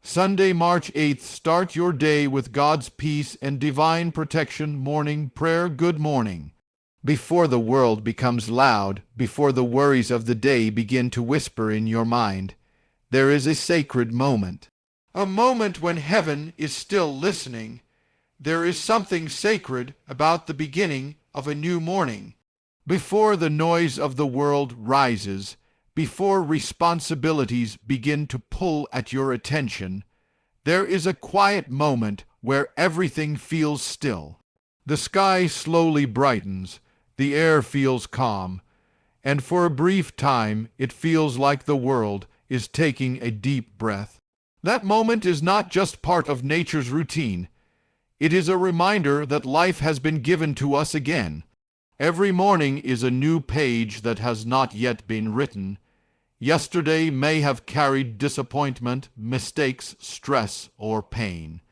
Sunday, March 8th. Start your day with God's peace and divine protection. Morning prayer. Good morning. Before the world becomes loud, before the worries of the day begin to whisper in your mind, there is a sacred moment. A moment when heaven is still listening. There is something sacred about the beginning of a new morning. Before the noise of the world rises, before responsibilities begin to pull at your attention, there is a quiet moment where everything feels still. The sky slowly brightens, the air feels calm, and for a brief time it feels like the world is taking a deep breath. That moment is not just part of nature's routine. It is a reminder that life has been given to us again. Every morning is a new page that has not yet been written. Yesterday may have carried disappointment, mistakes, stress, or pain.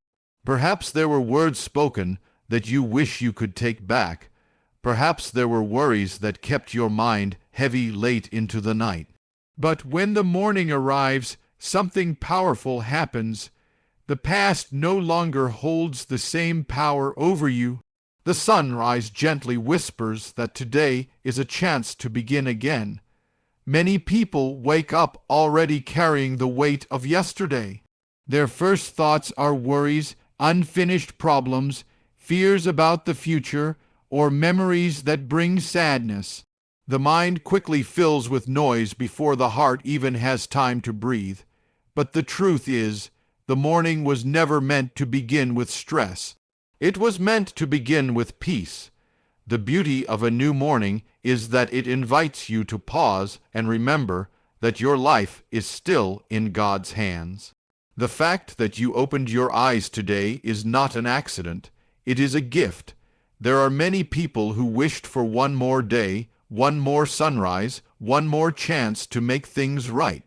Perhaps there were words spoken that you wish you could take back. Perhaps there were worries that kept your mind heavy late into the night. But when the morning arrives, something powerful happens. The past no longer holds the same power over you. The sunrise gently whispers that today is a chance to begin again. Many people wake up already carrying the weight of yesterday. Their first thoughts are worries, unfinished problems, fears about the future, or memories that bring sadness. The mind quickly fills with noise before the heart even has time to breathe. But the truth is, the morning was never meant to begin with stress. It was meant to begin with peace. The beauty of a new morning is that it invites you to pause and remember that your life is still in God's hands. The fact that you opened your eyes today is not an accident. It is a gift. There are many people who wished for one more day, one more sunrise, one more chance to make things right.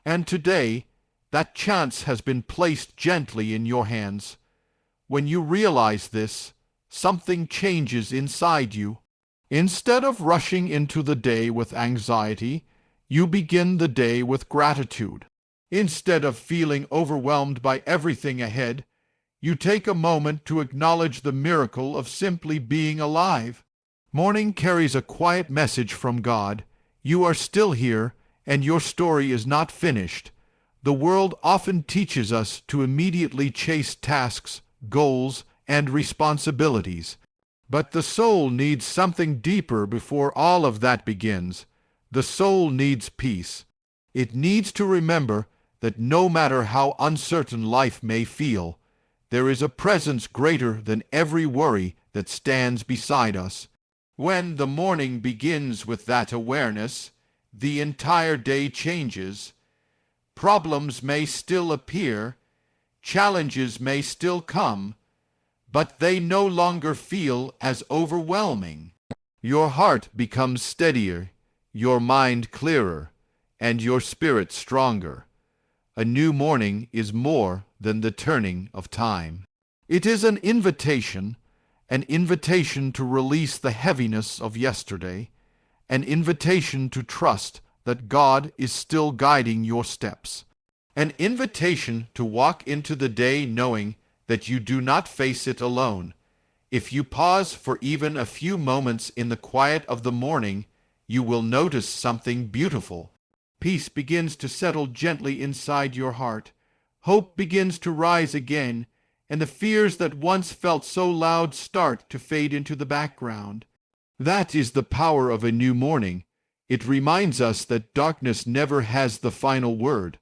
And today, that chance has been placed gently in your hands. When you realize this, something changes inside you. Instead of rushing into the day with anxiety, you begin the day with gratitude. Instead of feeling overwhelmed by everything ahead, you take a moment to acknowledge the miracle of simply being alive. Morning carries a quiet message from God. You are still here, and your story is not finished. The world often teaches us to immediately chase tasks, goals, and responsibilities. But the soul needs something deeper before all of that begins. The soul needs peace. It needs to remember that no matter how uncertain life may feel, there is a presence greater than every worry that stands beside us. When the morning begins with that awareness, the entire day changes. Problems may still appear, challenges may still come, but they no longer feel as overwhelming. Your heart becomes steadier, your mind clearer, and your spirit stronger. A new morning is more than the turning of time. It is an invitation to release the heaviness of yesterday, an invitation to trust that God is still guiding your steps, an invitation to walk into the day knowing that you do not face it alone. If you pause for even a few moments in the quiet of the morning, you will notice something beautiful. Peace begins to settle gently inside your heart. Hope begins to rise again, and the fears that once felt so loud start to fade into the background. That is the power of a new morning. It reminds us that darkness never has the final word.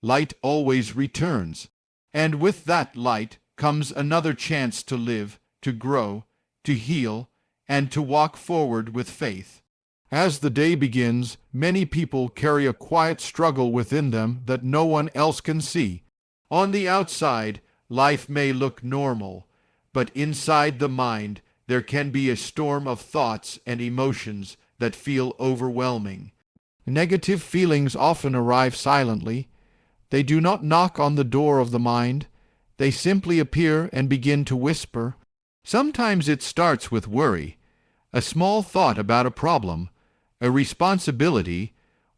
Light always returns. And with that light comes another chance to live, to grow, to heal, and to walk forward with faith. As the day begins, many people carry a quiet struggle within them that no one else can see. On the outside, life may look normal, but inside the mind, there can be a storm of thoughts and emotions that feel overwhelming. Negative feelings often arrive silently. They do not knock on the door of the mind. They simply appear and begin to whisper. Sometimes it starts with worry, a small thought about a problem, a responsibility,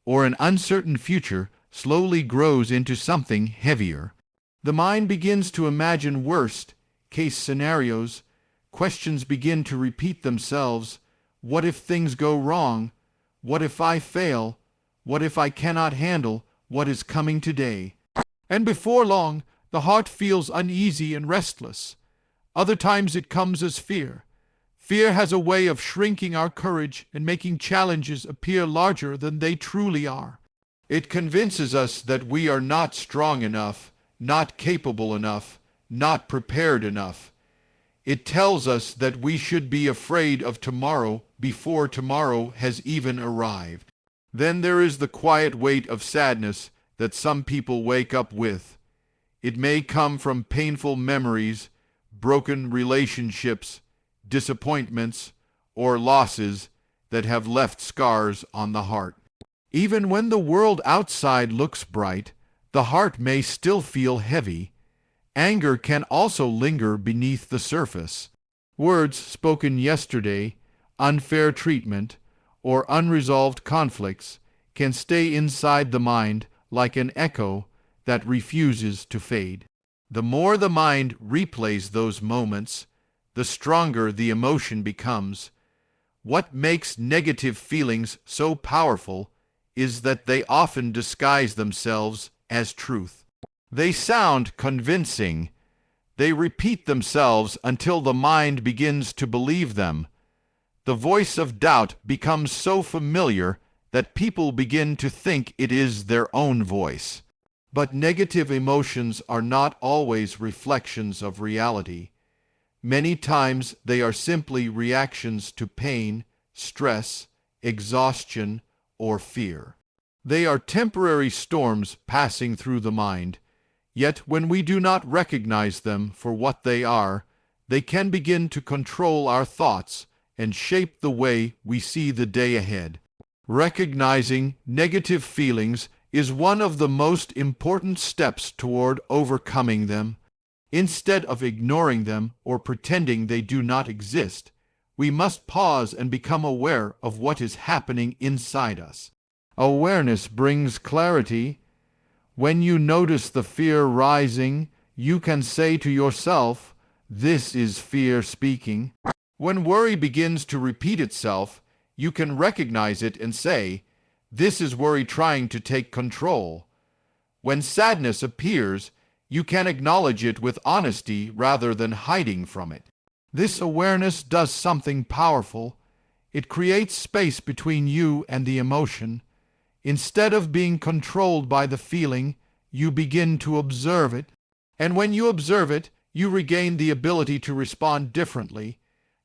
or an uncertain future slowly grows into something heavier. The mind begins to imagine worst-case scenarios. Questions begin to repeat themselves. What if things go wrong? What if I fail? What if I cannot handle what is coming today? And before long, the heart feels uneasy and restless. Other times it comes as fear. Fear has a way of shrinking our courage and making challenges appear larger than they truly are. It convinces us that we are not strong enough, not capable enough, not prepared enough. It tells us that we should be afraid of tomorrow before tomorrow has even arrived. Then there is the quiet weight of sadness that some people wake up with. It may come from painful memories, broken relationships, disappointments, or losses that have left scars on the heart. Even when the world outside looks bright, the heart may still feel heavy. Anger can also linger beneath the surface. Words spoken yesterday, unfair treatment, or unresolved conflicts can stay inside the mind like an echo that refuses to fade. The more the mind replays those moments, the stronger the emotion becomes. What makes negative feelings so powerful is that they often disguise themselves as truth. They sound convincing. They repeat themselves until the mind begins to believe them. The voice of doubt becomes so familiar that people begin to think it is their own voice. But negative emotions are not always reflections of reality. Many times they are simply reactions to pain, stress, exhaustion, or fear. They are temporary storms passing through the mind, yet when we do not recognize them for what they are, they can begin to control our thoughts and shape the way we see the day ahead. Recognizing negative feelings is one of the most important steps toward overcoming them. Instead of ignoring them or pretending they do not exist, we must pause and become aware of what is happening inside us. Awareness brings clarity. When you notice the fear rising, you can say to yourself, "This is fear speaking." When worry begins to repeat itself, you can recognize it and say, "This is worry trying to take control." When sadness appears, you can acknowledge it with honesty rather than hiding from it. This awareness does something powerful. It creates space between you and the emotion. Instead of being controlled by the feeling, you begin to observe it. And when you observe it, you regain the ability to respond differently.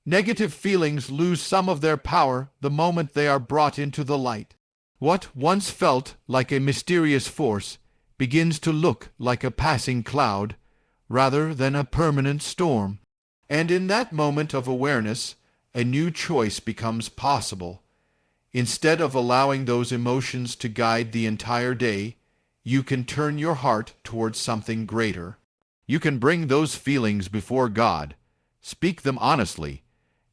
Negative feelings lose some of their power the moment they are brought into the light. What once felt like a mysterious force begins to look like a passing cloud rather than a permanent storm. And in that moment of awareness, a new choice becomes possible. Instead of allowing those emotions to guide the entire day, you can turn your heart towards something greater. You can bring those feelings before God, speak them honestly,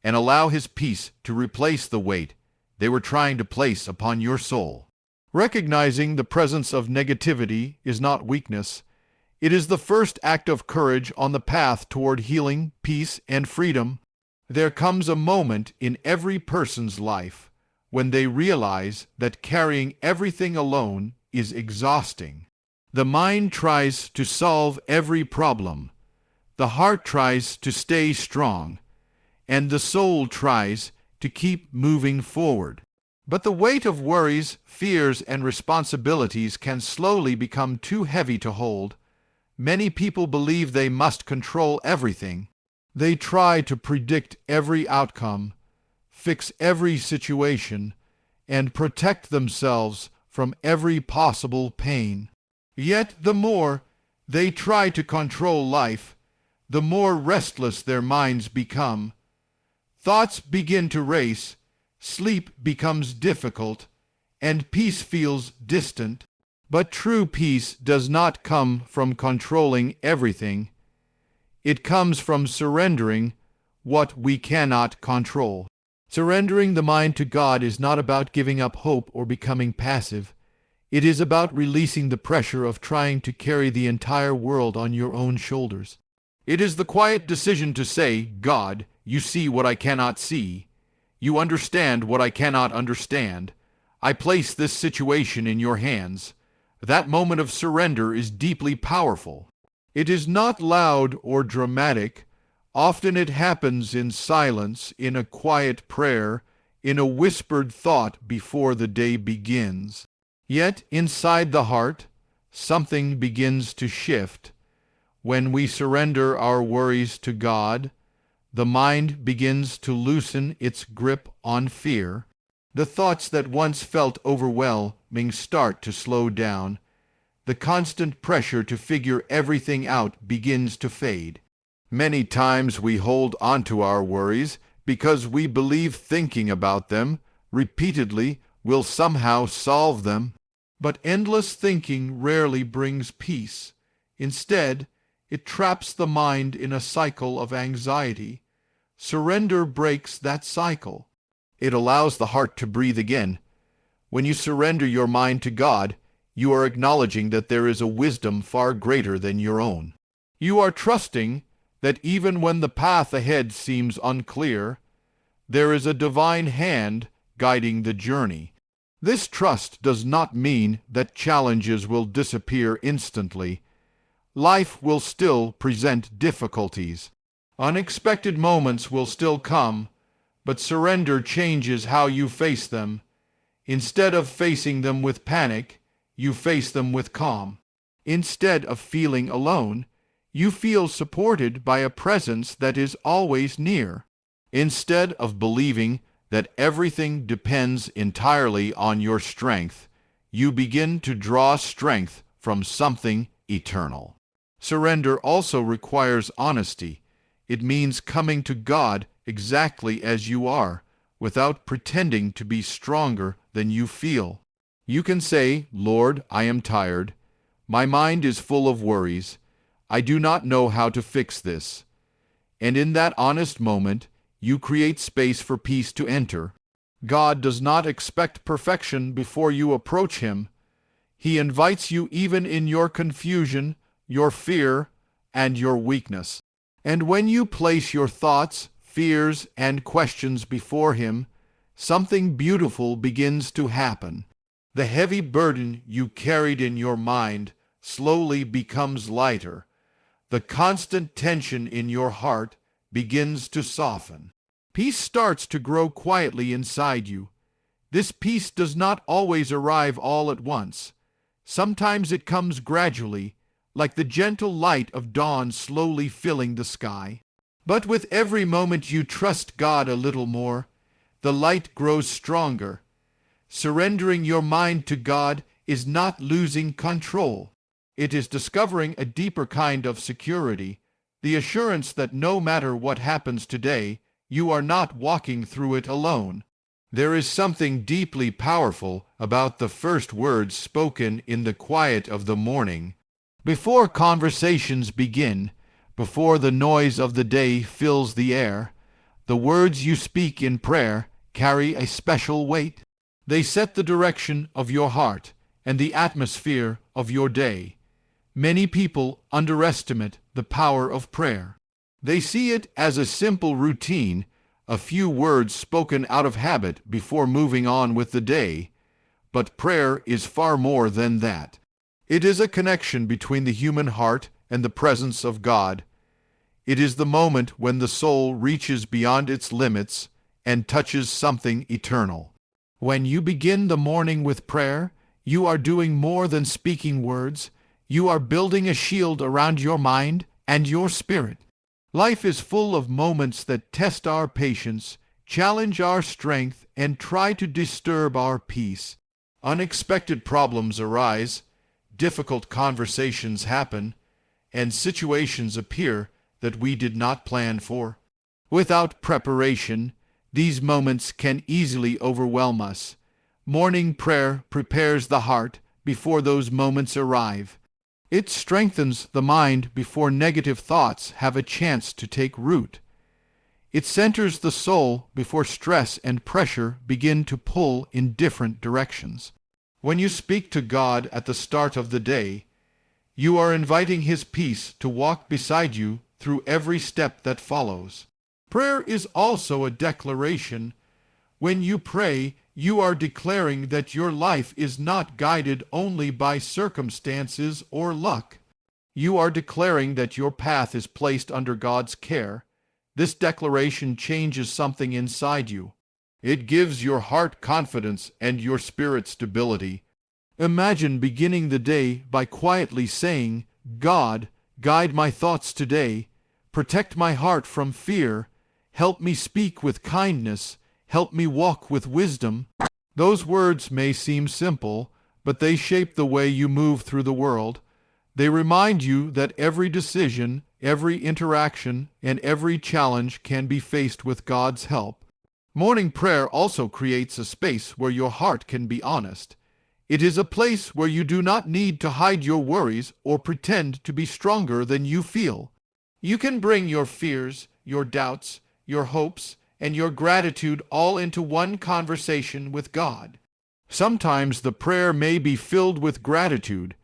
and allow His peace to replace the weight they were trying to place upon your soul. Recognizing the presence of negativity is not weakness. It is the first act of courage on the path toward healing, peace, and freedom. There comes a moment in every person's life when they realize that carrying everything alone is exhausting. The mind tries to solve every problem. The heart tries to stay strong. And the soul tries to keep moving forward. But the weight of worries, fears, and responsibilities can slowly become too heavy to hold. Many people believe they must control everything. They try to predict every outcome, fix every situation, and protect themselves from every possible pain. Yet the more they try to control life, the more restless their minds become. Thoughts begin to race, sleep becomes difficult, and peace feels distant. But true peace does not come from controlling everything. It comes from surrendering what we cannot control. Surrendering the mind to God is not about giving up hope or becoming passive. It is about releasing the pressure of trying to carry the entire world on your own shoulders. It is the quiet decision to say, God, you see what I cannot see. You understand what I cannot understand. I place this situation in your hands. That moment of surrender is deeply powerful. It is not loud or dramatic. Often it happens in silence, in a quiet prayer, in a whispered thought before the day begins. Yet inside the heart, something begins to shift. When we surrender our worries to God, the mind begins to loosen its grip on fear. The thoughts that once felt overwhelming start to slow down. The constant pressure to figure everything out begins to fade. Many times we hold onto our worries because we believe thinking about them repeatedly will somehow solve them. But endless thinking rarely brings peace. Instead, it traps the mind in a cycle of anxiety. Surrender breaks that cycle. It allows the heart to breathe again. When you surrender your mind to God, you are acknowledging that there is a wisdom far greater than your own. You are trusting that even when the path ahead seems unclear, there is a divine hand guiding the journey. This trust does not mean that challenges will disappear instantly. Life will still present difficulties. Unexpected moments will still come, but surrender changes how you face them. Instead of facing them with panic, you face them with calm. Instead of feeling alone, you feel supported by a presence that is always near. Instead of believing that everything depends entirely on your strength, you begin to draw strength from something eternal. Surrender also requires honesty. It means coming to God exactly as you are, without pretending to be stronger than you feel. You can say, Lord, I am tired. My mind is full of worries. I do not know how to fix this. And in that honest moment, you create space for peace to enter. God does not expect perfection before you approach Him. He invites you even in your confusion, your fear, and your weakness. And when you place your thoughts, fears, and questions before Him, something beautiful begins to happen. The heavy burden you carried in your mind slowly becomes lighter. The constant tension in your heart begins to soften. Peace starts to grow quietly inside you. This peace does not always arrive all at once. Sometimes it comes gradually, like the gentle light of dawn slowly filling the sky. But with every moment you trust God a little more, the light grows stronger. Surrendering your mind to God is not losing control. It is discovering a deeper kind of security, the assurance that no matter what happens today, you are not walking through it alone. There is something deeply powerful about the first words spoken in the quiet of the morning. Before conversations begin, before the noise of the day fills the air, the words you speak in prayer carry a special weight. They set the direction of your heart and the atmosphere of your day. Many people underestimate the power of prayer. They see it as a simple routine, a few words spoken out of habit before moving on with the day. But prayer is far more than that. It is a connection between the human heart and the presence of God. It is the moment when the soul reaches beyond its limits and touches something eternal. When you begin the morning with prayer, you are doing more than speaking words. You are building a shield around your mind and your spirit. Life is full of moments that test our patience, challenge our strength, and try to disturb our peace. Unexpected problems arise, difficult conversations happen, and situations appear that we did not plan for. Without preparation, these moments can easily overwhelm us. Morning prayer prepares the heart before those moments arrive. It strengthens the mind before negative thoughts have a chance to take root. It centers the soul before stress and pressure begin to pull in different directions. When you speak to God at the start of the day, you are inviting His peace to walk beside you through every step that follows. Prayer is also a declaration. When you pray, you are declaring that your life is not guided only by circumstances or luck. You are declaring that your path is placed under God's care. This declaration changes something inside you. It gives your heart confidence and your spirit stability. Imagine beginning the day by quietly saying, "God, guide my thoughts today. Protect my heart from fear. Help me speak with kindness. Help me walk with wisdom." Those words may seem simple, but they shape the way you move through the world. They remind you that every decision, every interaction, and every challenge can be faced with God's help. Morning prayer also creates a space where your heart can be honest. It is a place where you do not need to hide your worries or pretend to be stronger than you feel. You can bring your fears, your doubts, your hopes, and your gratitude all into one conversation with God. Sometimes the prayer may be filled with gratitude,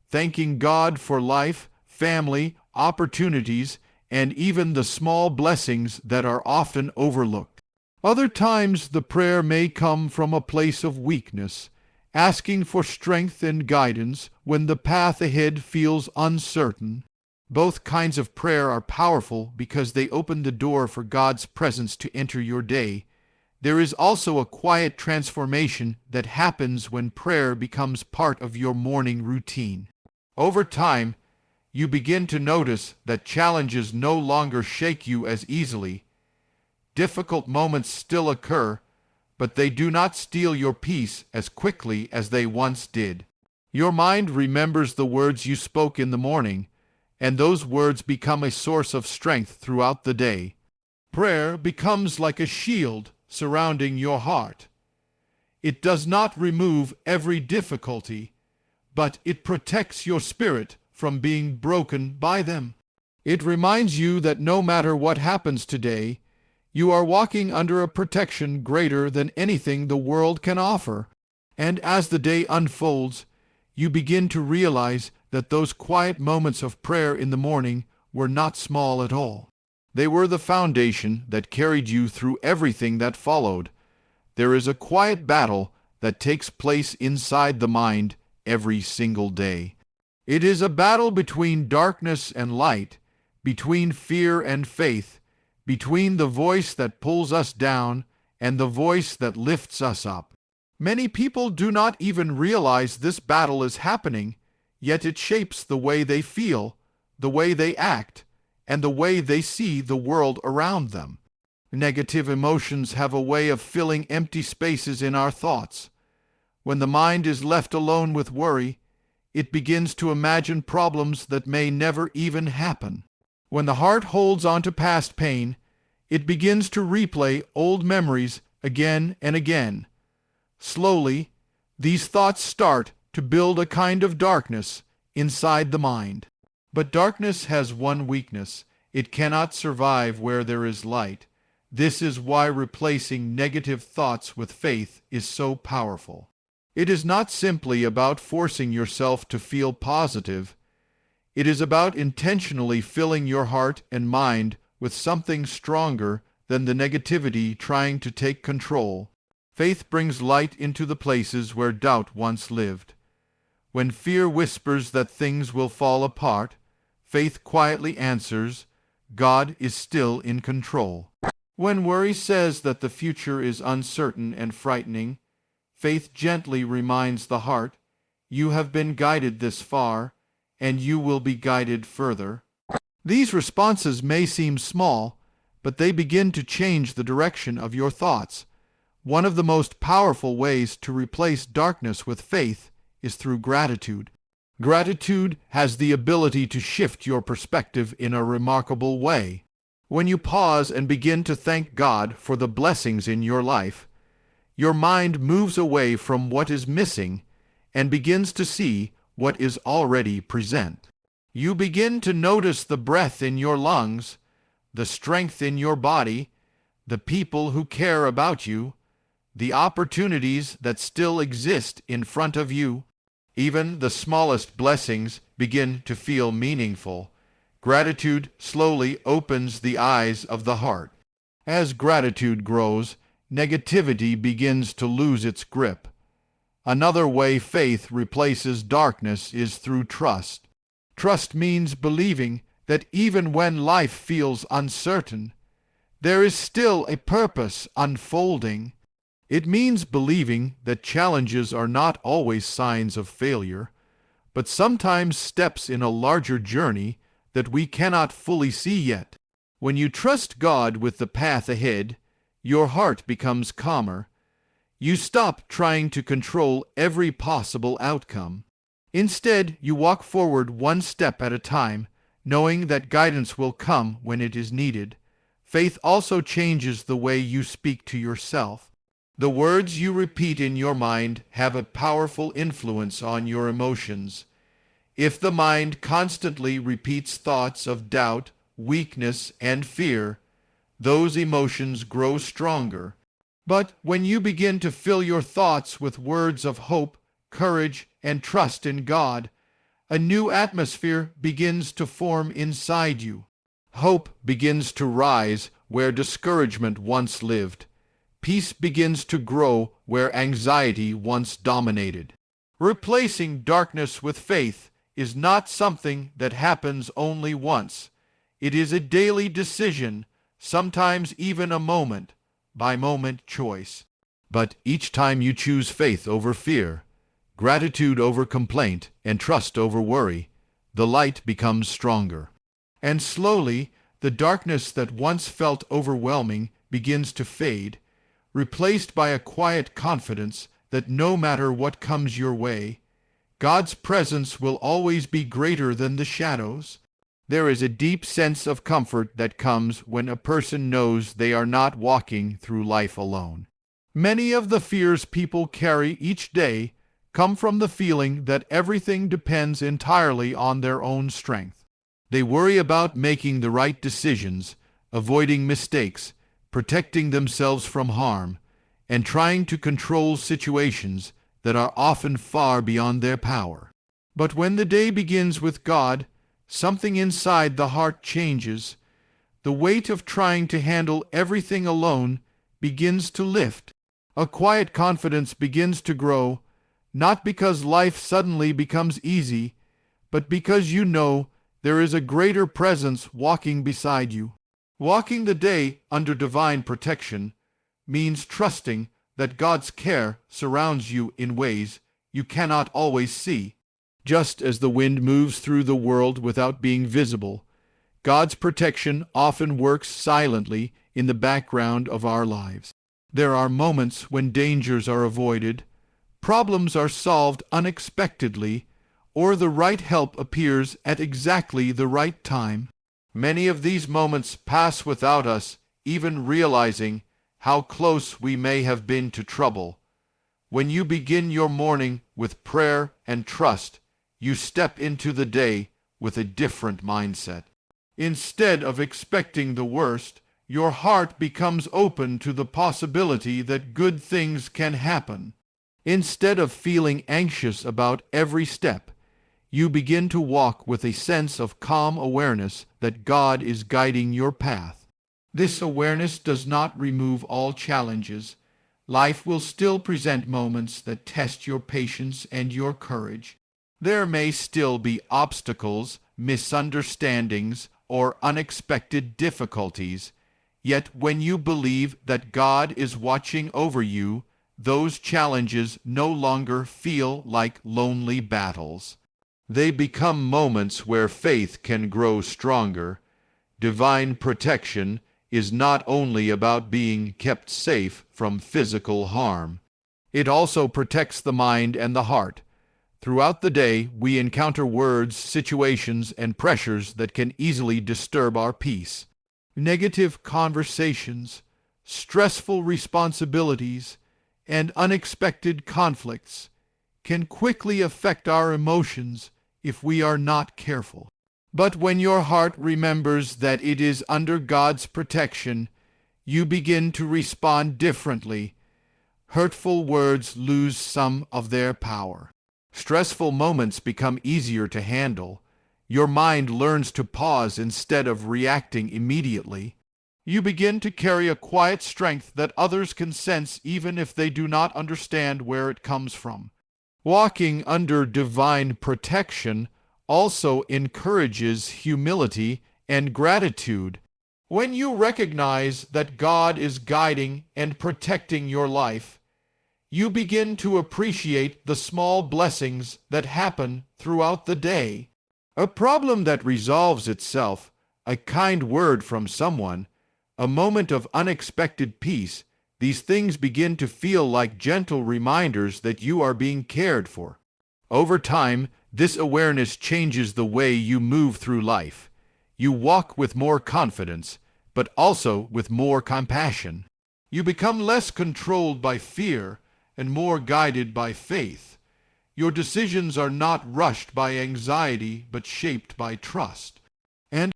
thanking God for life, family, opportunities, and even the small blessings that are often overlooked. Other times the prayer may come from a place of weakness, asking for strength and guidance when the path ahead feels uncertain. Both kinds of prayer are powerful because they open the door for God's presence to enter your day. There is also a quiet transformation that happens when prayer becomes part of your morning routine. Over time, you begin to notice that challenges no longer shake you as easily. Difficult moments still occur, but they do not steal your peace as quickly as they once did. Your mind remembers the words you spoke in the morning, and those words become a source of strength throughout the day. Prayer becomes like a shield surrounding your heart. It does not remove every difficulty, but it protects your spirit from being broken by them. It reminds you that no matter what happens today, you are walking under a protection greater than anything the world can offer. And as the day unfolds, you begin to realize that those quiet moments of prayer in the morning were not small at all. They were the foundation that carried you through everything that followed. There is a quiet battle that takes place inside the mind every single day. It is a battle between darkness and light, between fear and faith, between the voice that pulls us down and the voice that lifts us up. Many people do not even realize this battle is happening, yet it shapes the way they feel, the way they act, and the way they see the world around them. Negative emotions have a way of filling empty spaces in our thoughts. When the mind is left alone with worry, it begins to imagine problems that may never even happen. When the heart holds on to past pain, it begins to replay old memories again and again. Slowly, these thoughts start to build a kind of darkness inside the mind. But darkness has one weakness: it cannot survive where there is light. This is why replacing negative thoughts with faith is so powerful. It is not simply about forcing yourself to feel positive. It is about intentionally filling your heart and mind with something stronger than the negativity trying to take control. Faith brings light into the places where doubt once lived. When fear whispers that things will fall apart, faith quietly answers, God is still in control. When worry says that the future is uncertain and frightening, faith gently reminds the heart, you have been guided this far, and you will be guided further. These responses may seem small, but they begin to change the direction of your thoughts. One of the most powerful ways to replace darkness with faith is through gratitude. Gratitude has the ability to shift your perspective in a remarkable way. When you pause and begin to thank God for the blessings in your life, your mind moves away from what is missing and begins to see what is already present. You begin to notice the breath in your lungs, the strength in your body, the people who care about you, the opportunities that still exist in front of you. Even the smallest blessings begin to feel meaningful. Gratitude slowly opens the eyes of the heart. As gratitude grows, negativity begins to lose its grip. Another way faith replaces darkness is through trust. Trust means believing that even when life feels uncertain, there is still a purpose unfolding. It means believing that challenges are not always signs of failure, but sometimes steps in a larger journey that we cannot fully see yet. When you trust God with the path ahead, your heart becomes calmer. You stop trying to control every possible outcome. Instead, you walk forward one step at a time, knowing that guidance will come when it is needed. Faith also changes the way you speak to yourself. The words you repeat in your mind have a powerful influence on your emotions. If the mind constantly repeats thoughts of doubt, weakness, and fear, those emotions grow stronger. But when you begin to fill your thoughts with words of hope, courage, and trust in God, a new atmosphere begins to form inside you. Hope begins to rise where discouragement once lived. Peace begins to grow where anxiety once dominated. Replacing darkness with faith is not something that happens only once. It is a daily decision, sometimes even a moment-by-moment choice. But each time you choose faith over fear, gratitude over complaint, and trust over worry, the light becomes stronger. And slowly, the darkness that once felt overwhelming begins to fade, replaced by a quiet confidence that no matter what comes your way, God's presence will always be greater than the shadows. There is a deep sense of comfort that comes when a person knows they are not walking through life alone. Many of the fears people carry each day come from the feeling that everything depends entirely on their own strength. They worry about making the right decisions, avoiding mistakes, protecting themselves from harm, and trying to control situations that are often far beyond their power. But when the day begins with God, something inside the heart changes. The weight of trying to handle everything alone begins to lift. A quiet confidence begins to grow, not because life suddenly becomes easy, but because you know there is a greater presence walking beside you. Walking the day under divine protection means trusting that God's care surrounds you in ways you cannot always see. Just as the wind moves through the world without being visible, God's protection often works silently in the background of our lives. There are moments when dangers are avoided, problems are solved unexpectedly, or the right help appears at exactly the right time. Many of these moments pass without us even realizing how close we may have been to trouble. When you begin your morning with prayer and trust, you step into the day with a different mindset. Instead of expecting the worst, your heart becomes open to the possibility that good things can happen. Instead of feeling anxious about every step, you begin to walk with a sense of calm awareness that God is guiding your path. This awareness does not remove all challenges. Life will still present moments that test your patience and your courage. There may still be obstacles, misunderstandings, or unexpected difficulties. Yet when you believe that God is watching over you, those challenges no longer feel like lonely battles. They become moments where faith can grow stronger. Divine protection is not only about being kept safe from physical harm. It also protects the mind and the heart. Throughout the day, we encounter words, situations, and pressures that can easily disturb our peace. Negative conversations, stressful responsibilities, and unexpected conflicts can quickly affect our emotions if we are not careful. But when your heart remembers that it is under God's protection, you begin to respond differently. hurtful words lose some of their power. Stressful moments become easier to handle. Your mind learns to pause instead of reacting immediately. You begin to carry a quiet strength that others can sense even if they do not understand where it comes from. Walking under divine protection also encourages humility and gratitude. When you recognize that God is guiding and protecting your life, you begin to appreciate the small blessings that happen throughout the day. A problem that resolves itself, a kind word from someone, a moment of unexpected peace, these things begin to feel like gentle reminders that you are being cared for. Over time, this awareness changes the way you move through life. You walk with more confidence, but also with more compassion. You become less controlled by fear and more guided by faith. Your decisions are not rushed by anxiety, but shaped by trust.